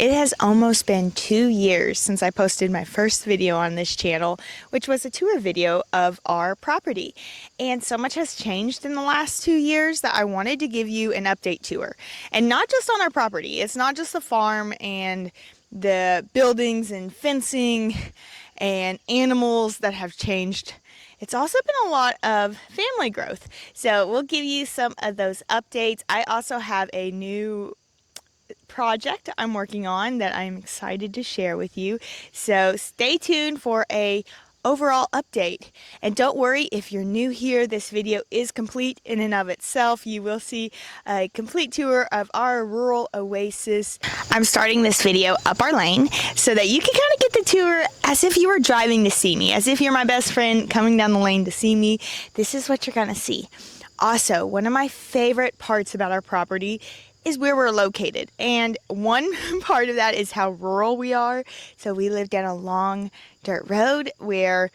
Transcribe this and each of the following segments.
It has almost been 2 years since I posted my first video on this channel, which was a tour video of our property. And so much has changed in the last 2 years that I wanted to give you an update tour. And not just on our property. It's not just the farm and the buildings and fencing and animals that have changed. It's also been a lot of family growth. So we'll give you some of those updates. I also have a new project I'm working on that I'm excited to share with you. So stay tuned for a overall update. And don't worry if you're new here, this video is complete in and of itself. You will see a complete tour of our rural oasis. I'm starting this video up our lane so that you can kind of get the tour as if you were driving to see me, as if you're my best friend coming down the lane to see me. This is what you're gonna see. Also, one of my favorite parts about our property is where we're located. And one part of that is how rural we are. So we live down a long dirt road where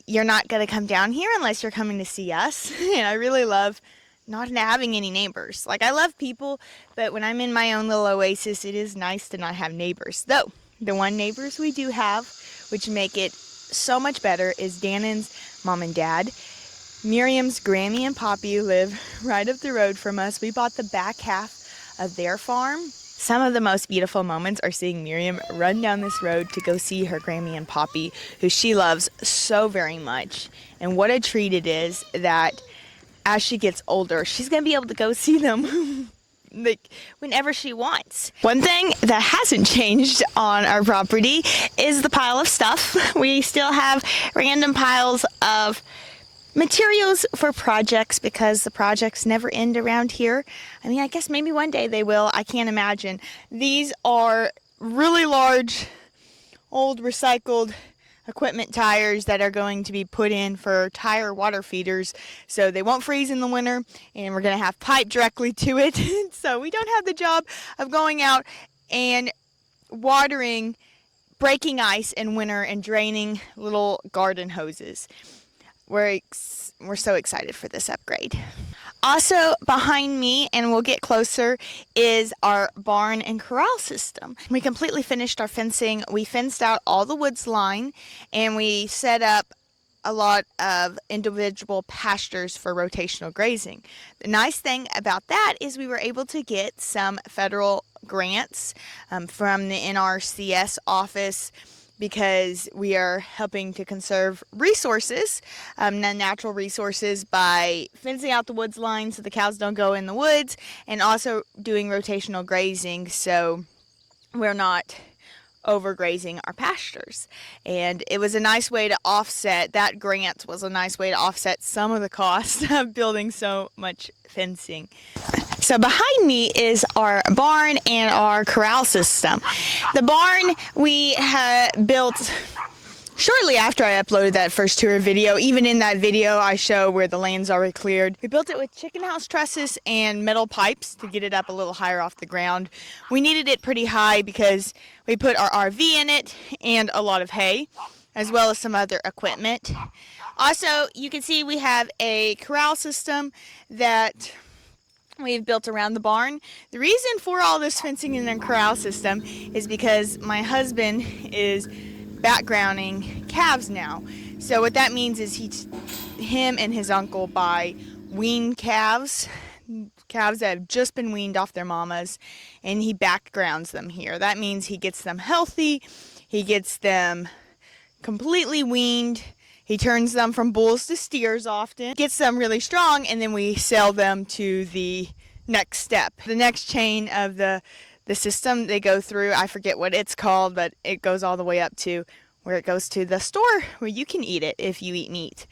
you're not gonna come down here unless you're coming to see us. And I really love not having any neighbors. Like, I love people, but when I'm in my own little oasis, it is nice to not have neighbors. Though, the one neighbors we do have, which make it so much better, is Dannon's mom and dad. Miriam's Grammy and Poppy live right up the road from us. We bought the back half of their farm. Some of the most beautiful moments are seeing Miriam run down this road to go see her Grammy and Poppy, who she loves so very much. And what a treat it is that as she gets older, she's gonna be able to go see them like whenever she wants. One thing that hasn't changed on our property is the pile of stuff. We still have random piles of materials for projects because the projects never end around here. I mean, I guess maybe one day they will. I can't imagine. These are really large, old recycled equipment tires that are going to be put in for tire water feeders so they won't freeze in the winter, and we're going to have pipe directly to it. So we don't have the job of going out and watering, breaking ice in winter and draining little garden hoses. We're so excited for this upgrade. Also behind me, and we'll get closer, is our barn and corral system. We completely finished our fencing. We fenced out all the woods line, and we set up a lot of individual pastures for rotational grazing. The nice thing about that is we were able to get some federal grants from the NRCS office, because we are helping to conserve resources, natural resources, by fencing out the woods line so the cows don't go in the woods, and also doing rotational grazing so we're not overgrazing our pastures. And it was a nice way to offset, that grant was a nice way to offset some of the cost of building so much fencing. So behind me is our barn and our corral system. The barn we built shortly after I uploaded that first tour video. Even in that video, I show where the land's already cleared. We built it with chicken house trusses and metal pipes to get it up a little higher off the ground. We needed it pretty high because we put our RV in it and a lot of hay, as well as some other equipment. Also, you can see we have a corral system that we've built around the barn. The reason for all this fencing in the corral system is because my husband is backgrounding calves now. So what that means is him and his uncle buy weaned calves that have just been weaned off their mamas, and he backgrounds them here. That means he gets them healthy, he gets them completely weaned, he turns them from bulls to steers often, gets them really strong, and then we sell them to the next step. The next chain of the system they go through, I forget what it's called, but it goes all the way up to where it goes to the store where you can eat it if you eat meat.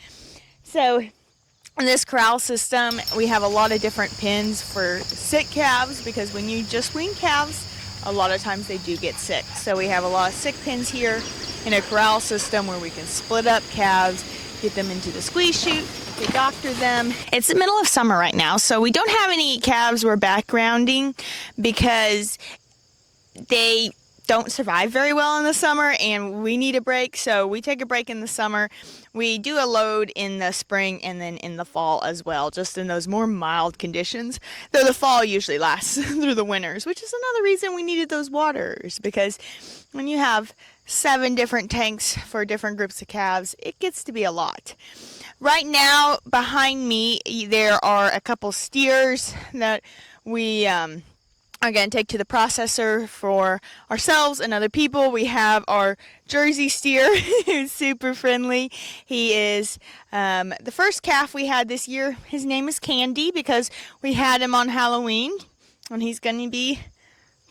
So in this corral system, we have a lot of different pens for sick calves, because when you just wean calves, a lot of times they do get sick. So we have a lot of sick pens here in a corral system where we can split up calves, get them into the squeeze chute, we doctor them. It's the middle of summer right now, so we don't have any calves we're backgrounding because they don't survive very well in the summer, and we need a break, so we take a break in the summer. We do a load in the spring and then in the fall as well, just in those more mild conditions, though the fall usually lasts through the winters, which is another reason we needed those waters, because when you have 7 different tanks for different groups of calves, it gets to be a lot. Right now behind me there are a couple steers that we are going to take to the processor for ourselves and other people. We have our Jersey steer, who's super friendly. He is the first calf we had this year. His name is Candy because we had him on Halloween, and he's going to be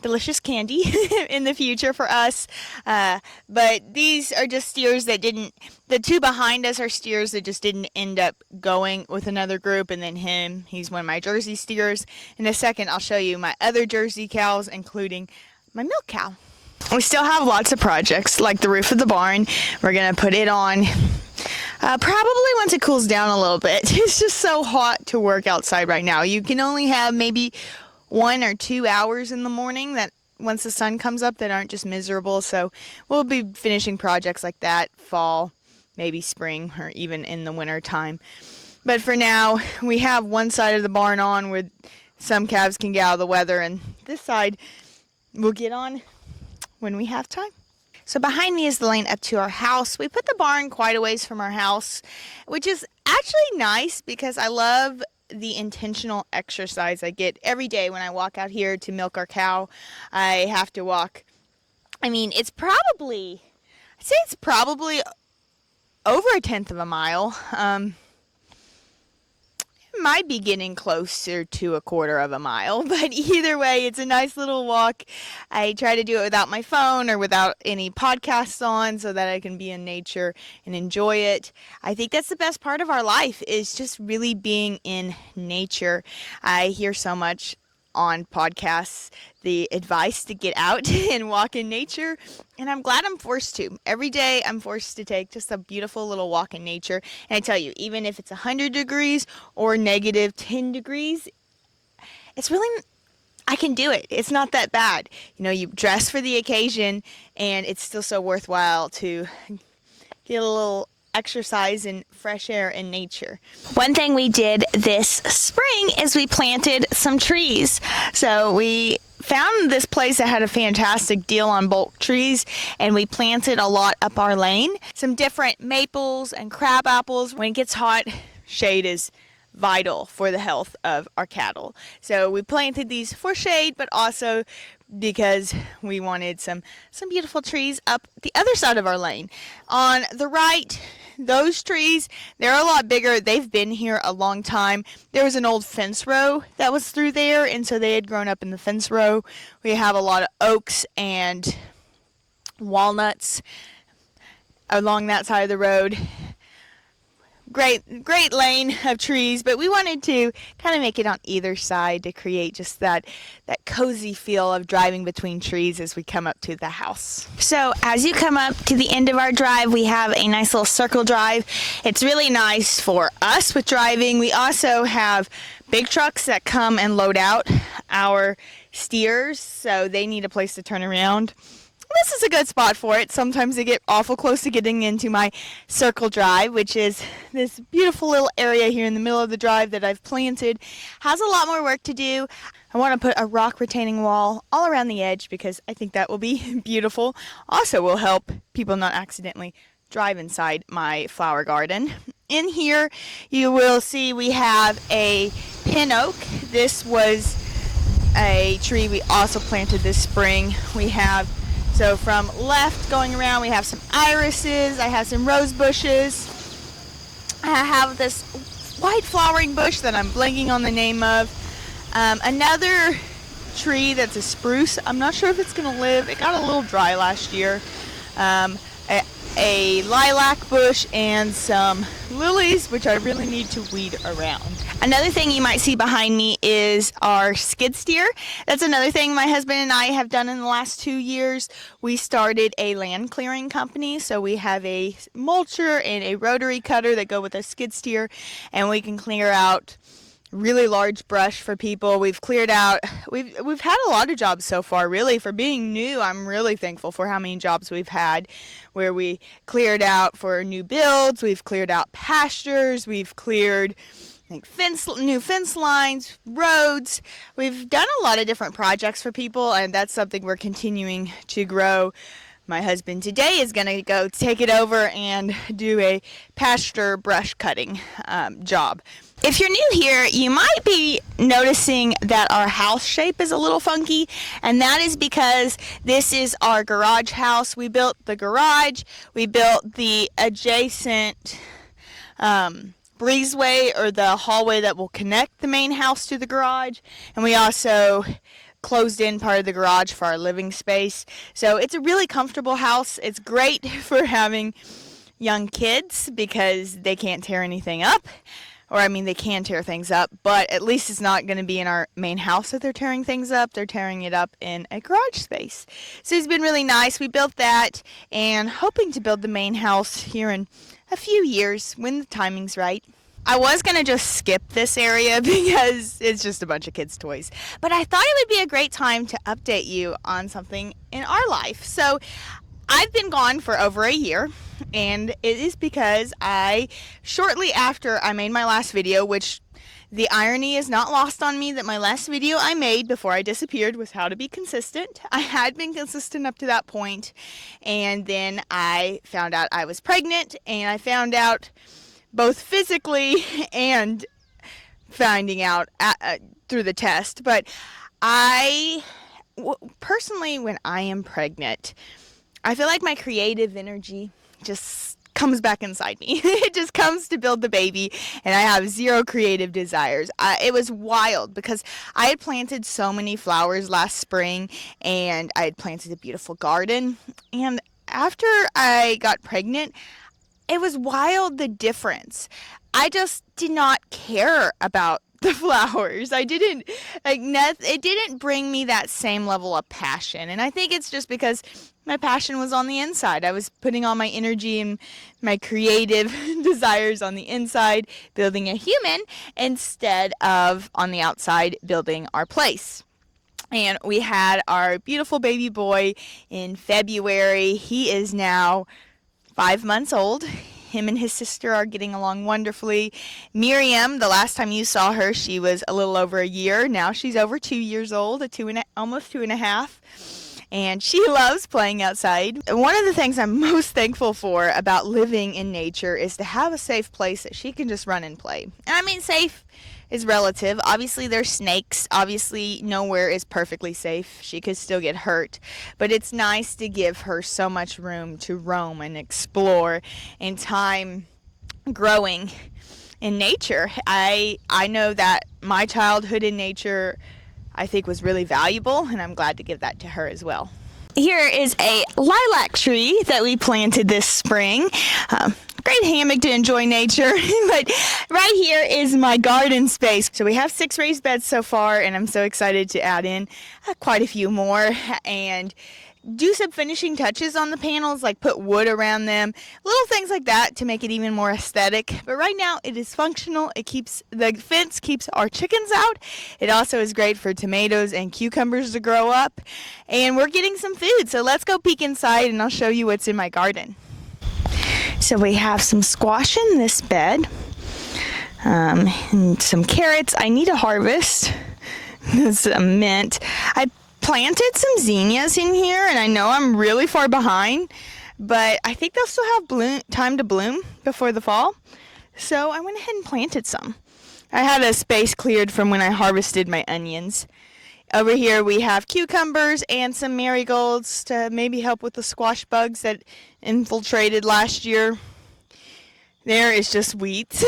delicious candy in the future for us. But these are just steers that didn't, the 2 behind us are steers that just didn't end up going with another group. And then he's one of my Jersey steers. In a second, I'll show you my other Jersey cows, including my milk cow. We still have lots of projects, like the roof of the barn. We're going to put it on probably once it cools down a little bit. It's just so hot to work outside right now. You can only have maybe 1 or 2 hours in the morning that once the sun comes up that aren't just miserable. So we'll be finishing projects like that fall, maybe spring, or even in the winter time. But for now, we have one side of the barn on where some calves can get out of the weather, and this side we'll get on when we have time. So behind me is the lane up to our house. We put the barn quite a ways from our house, which is actually nice because I love the intentional exercise I get every day when I walk out here to milk our cow. I have to walk, I'd say it's probably over a 1/10 of a mile. It might be getting closer to a 1/4 of a mile, but either way, it's a nice little walk. I try to do it without my phone or without any podcasts on so that I can be in nature and enjoy it. I think that's the best part of our life, is just really being in nature. I hear so much on podcasts the advice to get out and walk in nature, and I'm glad I'm forced to. Every day I'm forced to take just a beautiful little walk in nature. And I tell you, even if it's 100 degrees or negative 10 degrees, it's really, I can do it. It's not that bad. You dress for the occasion, and it's still so worthwhile to get a little exercise and fresh air in nature. One thing we did this spring is we planted some trees. So we found this place that had a fantastic deal on bulk trees, and we planted a lot up our lane. Some different maples and crab apples. When it gets hot, shade is vital for the health of our cattle. So we planted these for shade, but also because we wanted some beautiful trees up the other side of our lane. On the right, those trees, they're a lot bigger. They've been here a long time. There was an old fence row that was through there, and so they had grown up in the fence row. We have a lot of oaks and walnuts along that side of the road. Great lane of trees, but we wanted to kind of make it on either side to create just that cozy feel of driving between trees as we come up to the house. So as you come up to the end of our drive, we have a nice little circle drive. It's really nice for us with driving. We also have big trucks that come and load out our steers, so they need a place to turn around. This is a good spot for it. Sometimes they get awful close to getting into my circle drive, which is this beautiful little area here in the middle of the drive that I've planted. Has a lot more work to do. I want to put a rock retaining wall all around the edge because I think that will be beautiful. Also will help people not accidentally drive inside my flower garden. In here you will see we have a pin oak. This was a tree we also planted this spring. So from left going around, we have some irises, I have some rose bushes, I have this white flowering bush that I'm blanking on the name of, another tree that's a spruce. I'm not sure if it's going to live. It got a little dry last year. A lilac bush and some lilies, which I really need to weed around. Another thing you might see behind me is our skid steer. That's another thing my husband and I have done in the last 2 years. We started a land clearing company, so we have a mulcher and a rotary cutter that go with a skid steer, and we can clear out really large brush for people. We've cleared out, we've had a lot of jobs so far, really. For being new, I'm really thankful for how many jobs we've had, where we cleared out for new builds, we've cleared out pastures, we've cleared like new fence lines, roads. We've done a lot of different projects for people, and that's something we're continuing to grow. My husband today is going to go take it over and do a pasture brush cutting job. If you're new here, you might be noticing that our house shape is a little funky, and that is because this is our garage house. We built the garage, we built the adjacent breezeway, or the hallway that will connect the main house to the garage, and we also closed in part of the garage for our living space. So it's a really comfortable house. It's great for having young kids because they can't tear anything up. Or, I mean, they can tear things up, but at least it's not going to be in our main house that they're tearing things up. They're tearing it up in a garage space. So it's been really nice. We built that and hoping to build the main house here in a few years when the timing's right. I was going to just skip this area because it's just a bunch of kids' toys. But I thought it would be a great time to update you on something in our life. So I've been gone for over a year, and it is because shortly after I made my last video, which the irony is not lost on me that my last video I made before I disappeared was how to be consistent. I had been consistent up to that point, and then I found out I was pregnant, and I found out both physically and finding out through the test. But personally, when I am pregnant, I feel like my creative energy just comes back inside me. It just comes to build the baby, and I have zero creative desires. It was wild because I had planted so many flowers last spring, and I had planted a beautiful garden. And after I got pregnant, it was wild, the difference. I just did not care about the flowers. It didn't bring me that same level of passion. And I think it's just because my passion was on the inside. I was putting all my energy and my creative desires on the inside, building a human, instead of on the outside, building our place. And we had our beautiful baby boy in February. He is now 5 months old. Him and his sister are getting along wonderfully. Miriam, the last time you saw her, she was a little over a year. Now she's over 2 years old, almost 2.5. And she loves playing outside. One of the things I'm most thankful for about living in nature is to have a safe place that she can just run and play. And I mean, safe is relative. Obviously, there's snakes. Obviously, nowhere is perfectly safe. She could still get hurt. But it's nice to give her so much room to roam and explore and time growing in nature. I know that my childhood in nature, I think, was really valuable, and I'm glad to give that to her as well. Here is a lilac tree that we planted this spring. Great hammock to enjoy nature. But right here is my garden space. So we have 6 raised beds so far, and I'm so excited to add in quite a few more and do some finishing touches on the panels, like put wood around them, little things like that to make it even more aesthetic. But right now it is functional. The fence keeps our chickens out. It also is great for tomatoes and cucumbers to grow up, and we're getting some food. So let's go peek inside and I'll show you what's in my garden. So we have some squash in this bed, and some carrots I need to harvest. Some mint. I planted some zinnias in here, and I know I'm really far behind, but I think they'll still have time to bloom before the fall. So I went ahead and planted some. I had a space cleared from when I harvested my onions. Over here we have cucumbers and some marigolds to maybe help with the squash bugs that infiltrated last year. There is just weeds.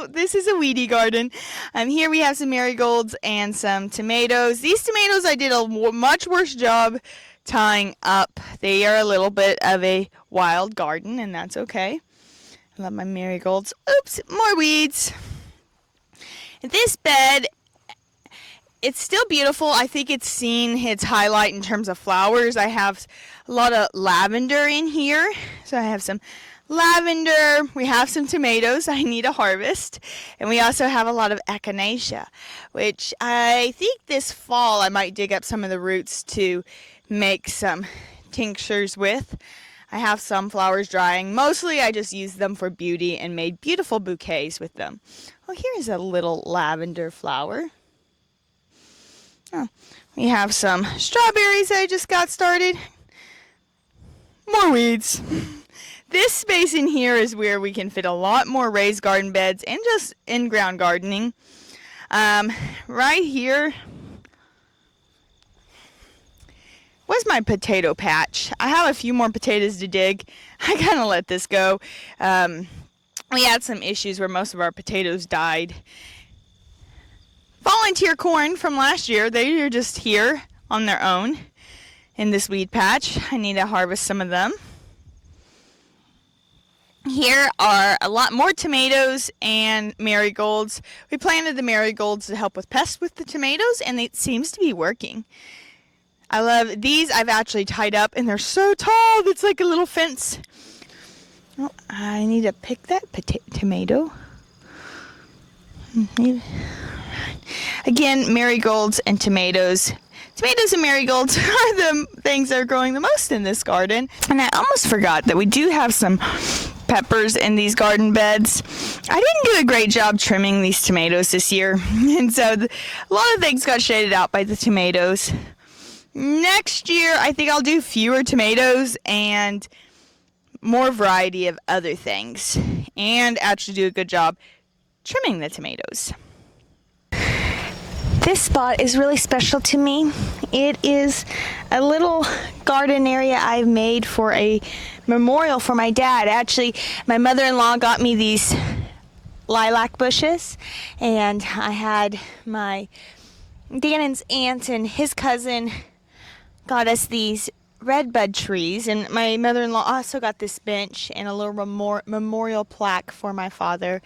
This is a weedy garden. Here we have some marigolds and some tomatoes. These tomatoes I did a much worse job tying up. They are a little bit of a wild garden, and that's okay. I love my marigolds. Oops, more weeds. This bed, it's still beautiful. I think it's seen its highlight in terms of flowers. I have a lot of lavender in here. So I have some lavender. We have some tomatoes I need to harvest. And we also have a lot of echinacea, which I think this fall I might dig up some of the roots to make some tinctures with. I have some flowers drying. Mostly I just used them for beauty and made beautiful bouquets with them. Well, here's a little lavender flower. Oh, we have some strawberries I just got started. More weeds. This space in here is where we can fit a lot more raised garden beds and just in-ground gardening. Right here was my potato patch. I have a few more potatoes to dig. I kind of let this go. We had some issues where most of our potatoes died. Volunteer corn from last year, they are just here on their own in this weed patch. I need to harvest some of them. Here are a lot more tomatoes and marigolds. We planted the marigolds to help with pests with the tomatoes, and it seems to be working. I love these. I've actually tied up, and they're so tall. It's like a little fence. Oh, I need to pick that tomato. Again, marigolds and tomatoes. Tomatoes and marigolds are the things that are growing the most in this garden. And I almost forgot that we do have some peppers in these garden beds. I didn't do a great job trimming these tomatoes this year. And so a lot of things got shaded out by the tomatoes. Next year, I think I'll do fewer tomatoes and more variety of other things. And actually do a good job trimming the tomatoes. This spot is really special to me. It is a little garden area I've made for a memorial for my dad. Actually, my mother-in-law got me these lilac bushes, and I had my Dannon's aunt and his cousin got us these redbud trees, and my mother-in-law also got this bench and a little memorial plaque for my father.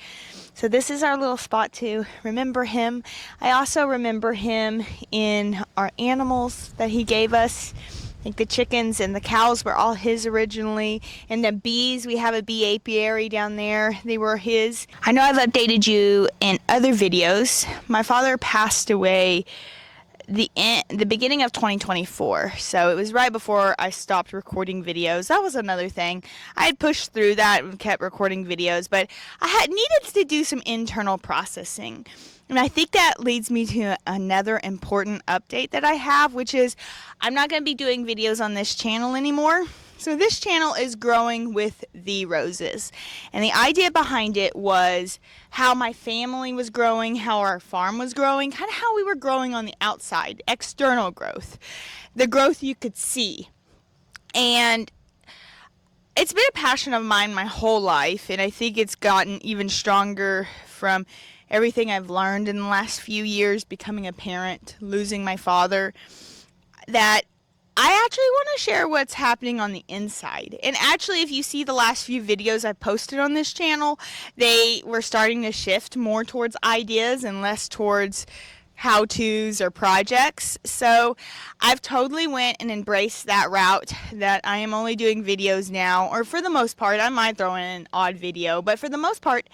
So this is our little spot to remember him. I also remember him in our animals that he gave us. I think the chickens and the cows were all his originally. And the bees, we have a bee apiary down there. They were his. I know I've updated you in other videos. My father passed away the beginning of 2024, so it was right before I stopped recording videos. That was another thing. I had pushed through that and kept recording videos, but I had needed to do some internal processing. And I think that leads me to another important update that I have, which is I'm not going to be doing videos on this channel anymore. So this channel is growing with the roses. And the idea behind it was how my family was growing, how our farm was growing, kind of how we were growing on the outside, external growth, the growth you could see. And it's been a passion of mine my whole life, and I think it's gotten even stronger from everything I've learned in the last few years, becoming a parent, losing my father, that I actually want to share what's happening on the inside. And actually, if you see the last few videos I posted on this channel, they were starting to shift more towards ideas and less towards how-tos or projects. So I've totally went and embraced that route, that I am only doing videos now, or for the most part, I might throw in an odd video, but for the most part,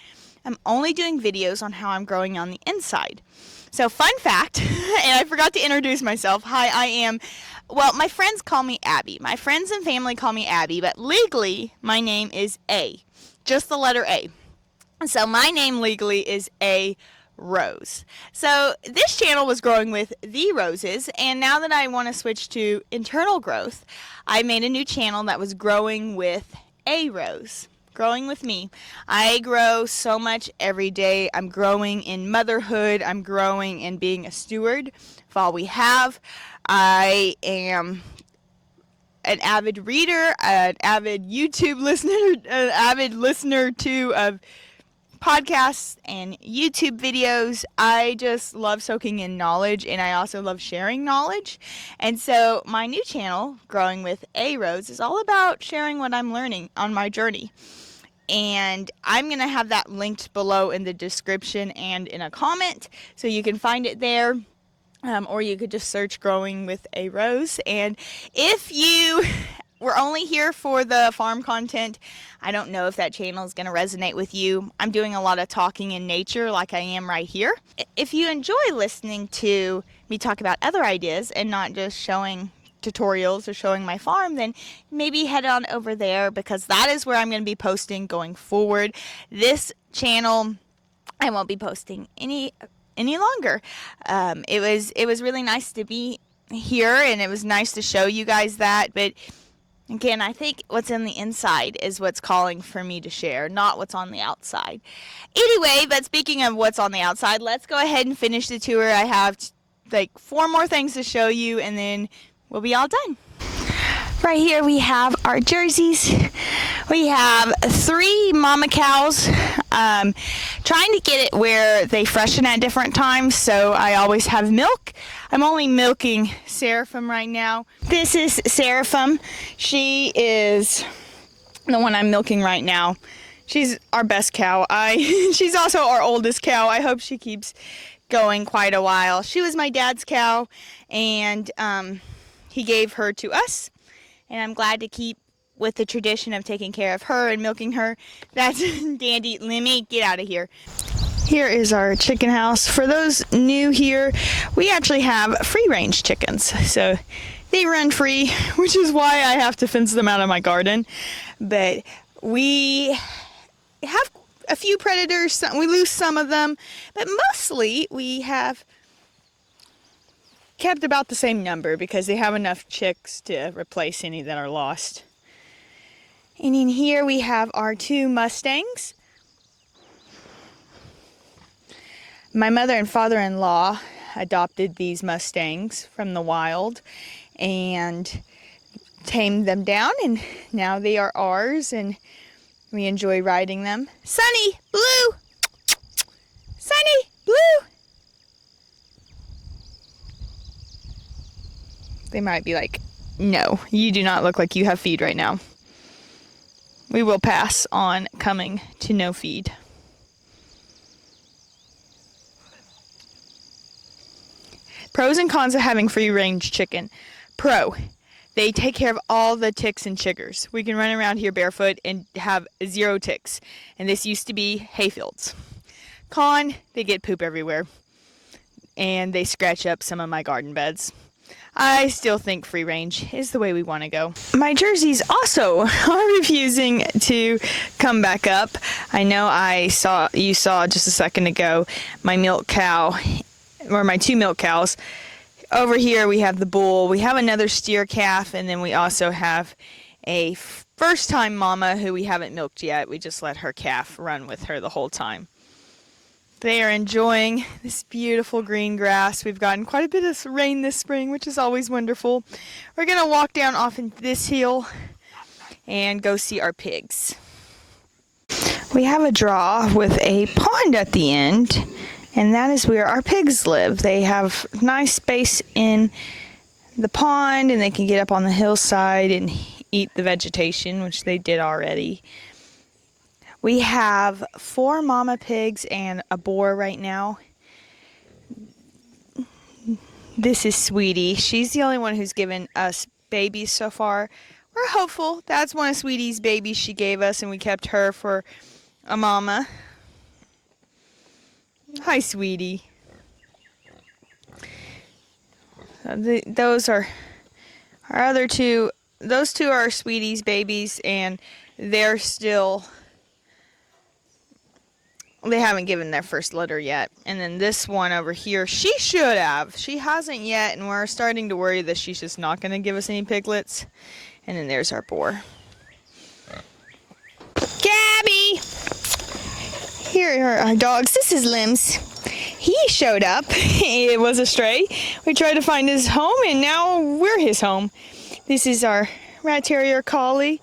I'm only doing videos on how I'm growing on the inside. So fun fact, and I forgot to introduce myself. Hi, well, my friends call me Abby. My friends and family call me Abby, but legally, my name is A. Just the letter A. So my name legally is A. Rose. So this channel was growing with the roses, and now that I want to switch to internal growth, I made a new channel that was growing with A. Rose. Growing with me. I grow so much every day. I'm growing in motherhood. I'm growing in being a steward of all we have. I am an avid reader, an avid YouTube listener, an avid listener too of podcasts and YouTube videos. I just love soaking in knowledge, and I also love sharing knowledge. And so my new channel, Growing with A. Rose, is all about sharing what I'm learning on my journey. And I'm going to have that linked below in the description and in a comment, so you can find it there. Or you could just search Growing with A. Rose. And if you were only here for the farm content, I don't know if that channel is going to resonate with you. I'm doing a lot of talking in nature like I am right here. If you enjoy listening to me talk about other ideas and not just showing tutorials or showing my farm, then maybe head on over there, because that is where I'm going to be posting going forward. This channel, I won't be posting any longer. It was really nice to be here, and it was nice to show you guys that, but again, I think what's in the inside is what's calling for me to share, not what's on the outside. Anyway, but speaking of what's on the outside, let's go ahead and finish the tour. I have like 4 more things to show you, and then we'll be all done. Right here we have our jerseys. We have 3 mama cows. Trying to get it where they freshen at different times, so I always have milk. I'm only milking Seraphim right now. This is Seraphim. She is the one I'm milking right now. She's our best cow. She's also our oldest cow. I hope she keeps going quite a while. She was my dad's cow, and he gave her to us, and I'm glad to keep with the tradition of taking care of her and milking her. That's Dandy. Lemmy, get out of here. Here is our chicken house. For those new here, we actually have free-range chickens, so they run free, which is why I have to fence them out of my garden. But we have a few predators. We lose some of them, but mostly we have kept about the same number because they have enough chicks to replace any that are lost. And in here we have our 2 Mustangs. My mother and father-in-law adopted these Mustangs from the wild and tamed them down, and now they are ours, and we enjoy riding them. Sunny, Blue! Sunny, Blue! They might be like, no, you do not look like you have feed right now. We will pass on coming to no feed. Pros and cons of having free-range chicken. Pro, they take care of all the ticks and chiggers. We can run around here barefoot and have 0 ticks. And this used to be hayfields. Con, they get poop everywhere. And they scratch up some of my garden beds. I still think free range is the way we want to go. My jerseys also are refusing to come back up. I know you saw just a second ago my milk cow, or my 2 milk cows. Over here we have the bull. We have another steer calf, and then we also have a first-time mama who we haven't milked yet. We just let her calf run with her the whole time. They are enjoying this beautiful green grass. We've gotten quite a bit of rain this spring, which is always wonderful. We're going to walk down off in this hill and go see our pigs. We have a draw with a pond at the end, and that is where our pigs live. They have nice space in the pond, and they can get up on the hillside and eat the vegetation, which they did already. We have 4 mama pigs and a boar right now. This is Sweetie. She's the only one who's given us babies so far. We're hopeful. That's one of Sweetie's babies she gave us, and we kept her for a mama. Hi, Sweetie. Those are our other 2. Those 2 are Sweetie's babies, and they're still... They haven't given their first litter yet. And then this one over here, she should have. She hasn't yet, and we're starting to worry that she's just not going to give us any piglets. And then there's our boar. Gabby! Here are our dogs. This is Limbs. He showed up. It was a stray. We tried to find his home, and now we're his home. This is our rat terrier collie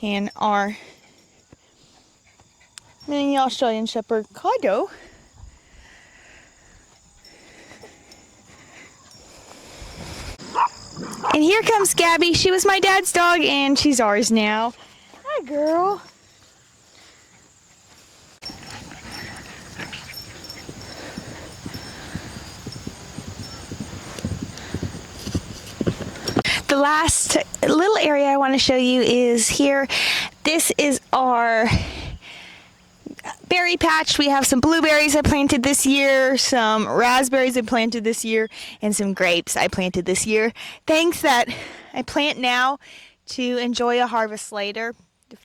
and our mini Australian Shepherd Kado. And here comes Gabby. She was my dad's dog, and she's ours now. Hi, girl. The the last little area I want to show you is here. This is our berry patch. We have some blueberries I planted this year, some raspberries I planted this year, and some grapes I planted this year. Things that I plant now to enjoy a harvest later.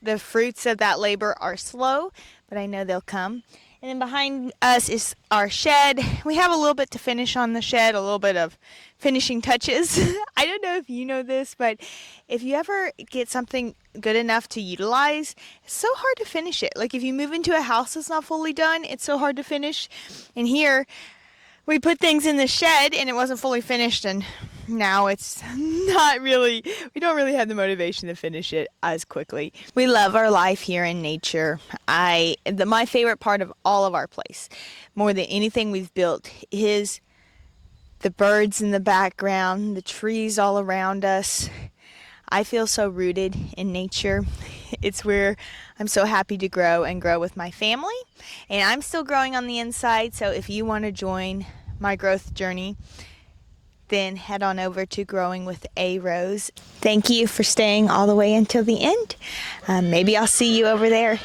The fruits of that labor are slow, but I know they'll come. And then behind us is our shed. We have a little bit to finish on the shed, a little bit of finishing touches. I don't know if you know this, but if you ever get something good enough to utilize, it's so hard to finish it. Like if you move into a house that's not fully done, it's so hard to finish. And here, we put things in the shed and it wasn't fully finished, and now it's not really, we don't really have the motivation to finish it as quickly. We love our life here in nature. My favorite part of all of our place, more than anything we've built, is the birds in the background, the trees all around us. I feel so rooted in nature. It's where I'm so happy to grow and grow with my family. And I'm still growing on the inside, so if you want to join my growth journey, then head on over to Growing with A Rose. Thank you for staying all the way until the end. Maybe I'll see you over there.